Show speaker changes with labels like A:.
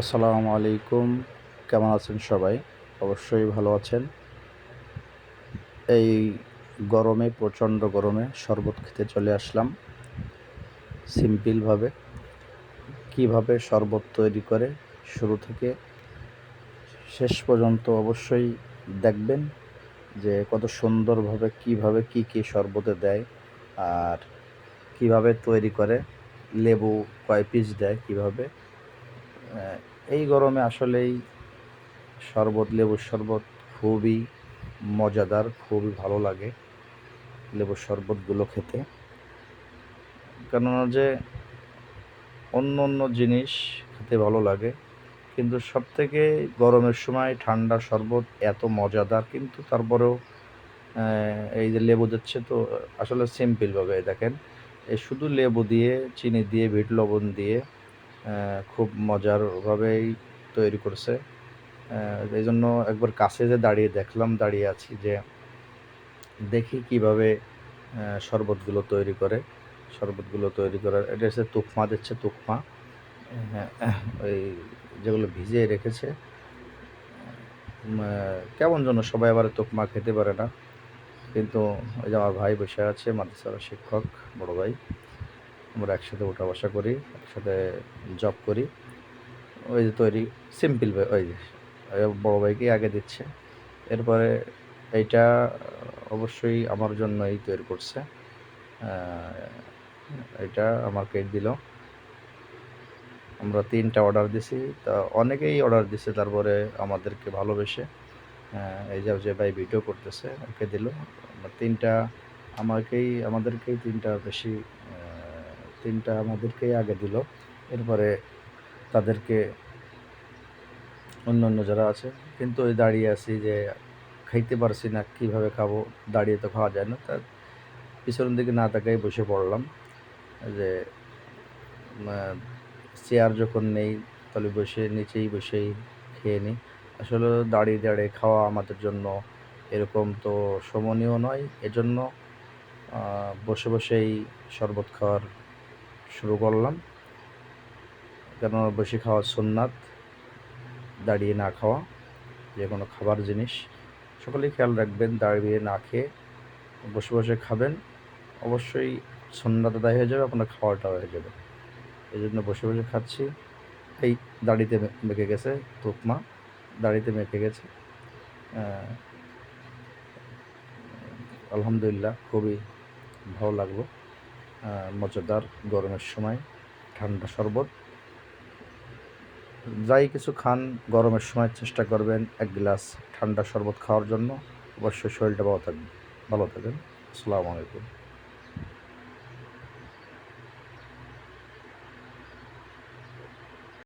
A: আসসালামু আলাইকুম। কেমন আছেন সবাই? অবশ্যই ভালো আছেন। এই গরমে, প্রচণ্ড গরমে শরবত খেতে চলে আসলাম সিম্পলভাবে। কীভাবে শরবত তৈরি করে শুরু থেকে শেষ পর্যন্ত অবশ্যই দেখবেন যে কত সুন্দরভাবে কীভাবে কী শরবতে দেয় আর কীভাবে তৈরি করে, লেবু কয় পিস দেয় কীভাবে। এই গরমে আসলেই লেবুর শরবত খুবই মজাদার, খুবই ভালো লাগে লেবুর শরবতগুলো খেতে। কেননা যে অন্য জিনিস খেতে ভালো লাগে, কিন্তু সবথেকে গরমের সময় ঠান্ডা শরবত এত মজাদার। কিন্তু তারপরেও এই যে লেবু দিচ্ছে, তো আসলে সিম্পলভাবে দেখেন, এই শুধু লেবু দিয়ে, চিনি দিয়ে, বিট লবণ দিয়ে খুব মজারভাবেই তৈরি করছে। এই জন্য একবার কাছে যে দাঁড়িয়ে আছি যে দেখি কিভাবে শরবতগুলো তৈরি করার। এটা হচ্ছে তুকমা দিচ্ছে, তুকমা। হ্যাঁ, ওই যেগুলো ভিজিয়ে রেখেছে। কেমন যেন সবাই আবার তুকমা খেতে পারে না, কিন্তু ওই যে আমার ভাই বসে আছে, মাদ্রাসার শিক্ষক, বড় ভাই। আমরা একসাথে ওঠা বসা করি, একসাথে জব করি। ওই যে তৈরি সিম্পল, ওই যে বড় ভাইকেই আগে দিচ্ছে। এরপরে এইটা অবশ্যই আমার জন্যই তৈরি করছে। এটা আমাকে দিল। আমরা ৩টা অর্ডার দিছি, তা অনেকেই অর্ডার দিছে। তারপরে আমাদেরকে ভালোবেসে এই যে ভাই ভিডিও করতেছে, ওকে দিল। ৩টা আমাদেরকেই ৩টা বেশি, ৩টা আমাদেরকেই আগে দিল। এরপরে তাদেরকে অন্য যারা আছে, কিন্তু ওই দাঁড়িয়ে আছি যে খাইতে পারছি না, কীভাবে খাবো? দাঁড়িয়ে তো খাওয়া যায় না। তা পিছনের দিকে না তাকাই বসে পড়লাম যে চেয়ার যখন নেই, তাহলে নিচেই বসেই খেয়ে নিই। আসলে দাঁড়িয়ে খাওয়া আমাদের জন্য এরকম তো শোভনীয় নয়। এজন্য বসেই শরবত খাওয়ার শুরু করলাম। কেননা বসে খাওয়া সুন্নাত, দাঁড়িয়ে না খাওয়া। যে কোনো খাবার জিনিস সকলেই খেয়াল রাখবেন, দাঁড়িয়ে না খেয়ে বসে খাবেন। অবশ্যই সুন্নাত আদায় হয়ে যাবে, আপনার খাওয়াটাও হয়ে যাবে। এই জন্য বসে খাচ্ছি। এই দাড়িতে মেখে গেছে তুকমা, দাড়িতে মেখে গেছে। আলহামদুলিল্লাহ, খুবই ভালো লাগলো। মজাদার গরমের সময় ঠান্ডা শরবত। যাই কিছু খান, গরমের সময় চেষ্টা করবেন ১ গ্লাস ঠান্ডা শরবত খাওয়ার জন্য। অবশ্যই শরীরটা ভালো থাকবে। আসসালামু আলাইকুম।